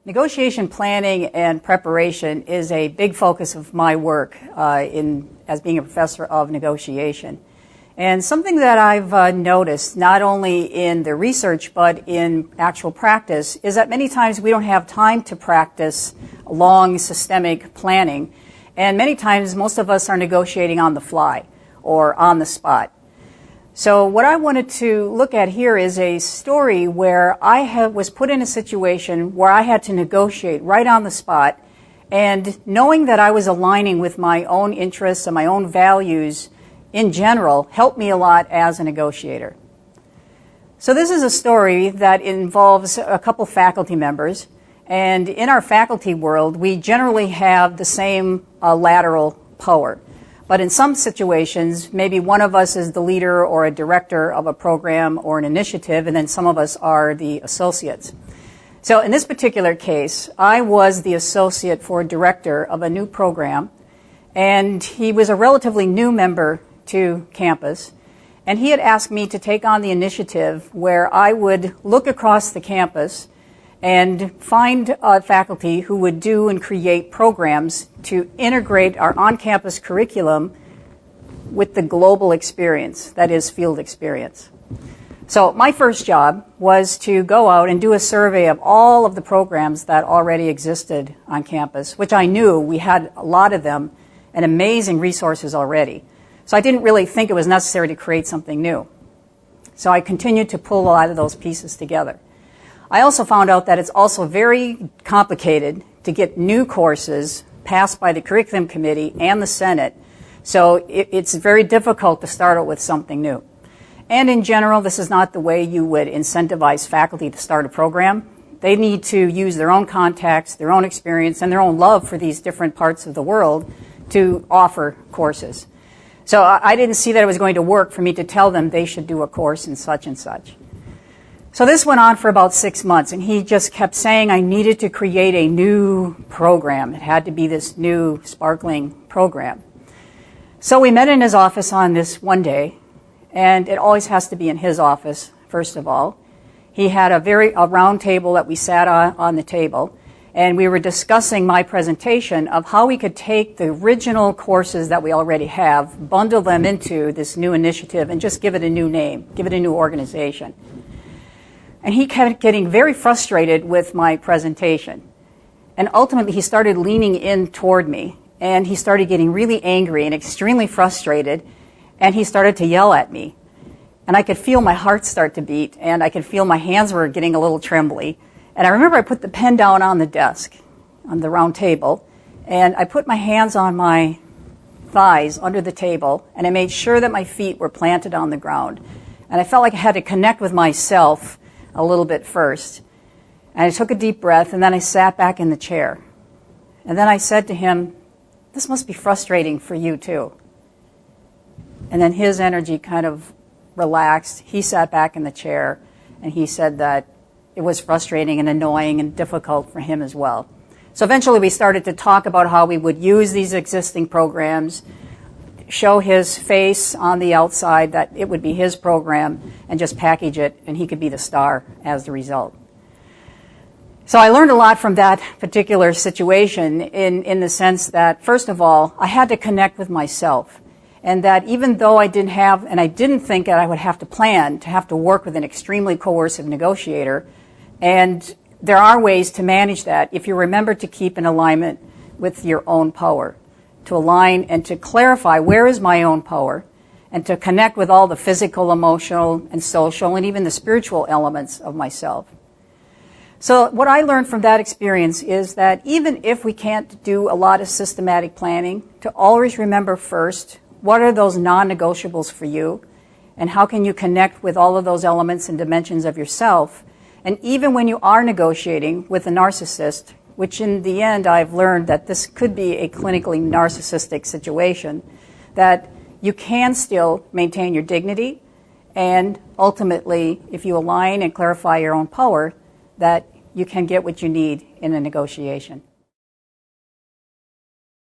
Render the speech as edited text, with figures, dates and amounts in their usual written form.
Negotiation planning and preparation is a big focus of my work as being a professor of negotiation. And something that I've noticed, not only in the research but in actual practice, is that many times we don't have time to practice long systemic planning. And many times most of us are negotiating on the fly or on the spot. So what I wanted to look at here is a story where I was put in a situation where I had to negotiate right on the spot, and knowing that I was aligning with my own interests and my own values in general helped me a lot as a negotiator. So this is a story that involves a couple faculty members, and in our faculty world we generally have the same lateral power. But in some situations, maybe one of us is the leader or a director of a program or an initiative, and then some of us are the associates. So in this particular case, I was the associate for director of a new program, and he was a relatively new member to campus, and he had asked me to take on the initiative where I would look across the campus and find faculty who would do and create programs to integrate our on-campus curriculum with the global experience, that is, field experience. So my first job was to go out and do a survey of all of the programs that already existed on campus, which I knew we had a lot of them and amazing resources already. So I didn't really think it was necessary to create something new. So I continued to pull a lot of those pieces together. I also found out that it's also very complicated to get new courses passed by the curriculum committee and the Senate, so it's very difficult to start out with something new. And in general, this is not the way you would incentivize faculty to start a program. They need to use their own contacts, their own experience, and their own love for these different parts of the world to offer courses. So I didn't see that it was going to work for me to tell them they should do a course in such and such. So this went on for about 6 months, and he just kept saying I needed to create a new program. It had to be this new, sparkling program. So we met in his office on this one day, and it always has to be in his office, first of all. He had a round table that we sat on the table, and we were discussing my presentation of how we could take the original courses that we already have, bundle them into this new initiative, and just give it a new name, give it a new organization. And he kept getting very frustrated with my presentation. And ultimately, he started leaning in toward me, and he started getting really angry and extremely frustrated, and he started to yell at me. And I could feel my heart start to beat, and I could feel my hands were getting a little trembly. And I remember I put the pen down on the desk, on the round table, and I put my hands on my thighs under the table, and I made sure that my feet were planted on the ground. And I felt like I had to connect with myself a little bit first. And I took a deep breath, and then I sat back in the chair. And then I said to him, "This must be frustrating for you too." And then his energy kind of relaxed. He sat back in the chair, and he said that it was frustrating and annoying and difficult for him as well. So eventually we started to talk about how we would use these existing programs, show his face on the outside that it would be his program, and just package it, and he could be the star as the result. So I learned a lot from that particular situation in the sense that, first of all, I had to connect with myself, and that even though I didn't think that I would have to plan to have to work with an extremely coercive negotiator, and there are ways to manage that if you remember to keep in alignment with your own power, to align and to clarify where is my own power, and to connect with all the physical, emotional, and social, and even the spiritual elements of myself. So what I learned from that experience is that even if we can't do a lot of systematic planning, to always remember first, what are those non-negotiables for you, and how can you connect with all of those elements and dimensions of yourself. And even when you are negotiating with a narcissist, which in the end I've learned that this could be a clinically narcissistic situation, that you can still maintain your dignity, and ultimately, if you align and clarify your own power, that you can get what you need in a negotiation.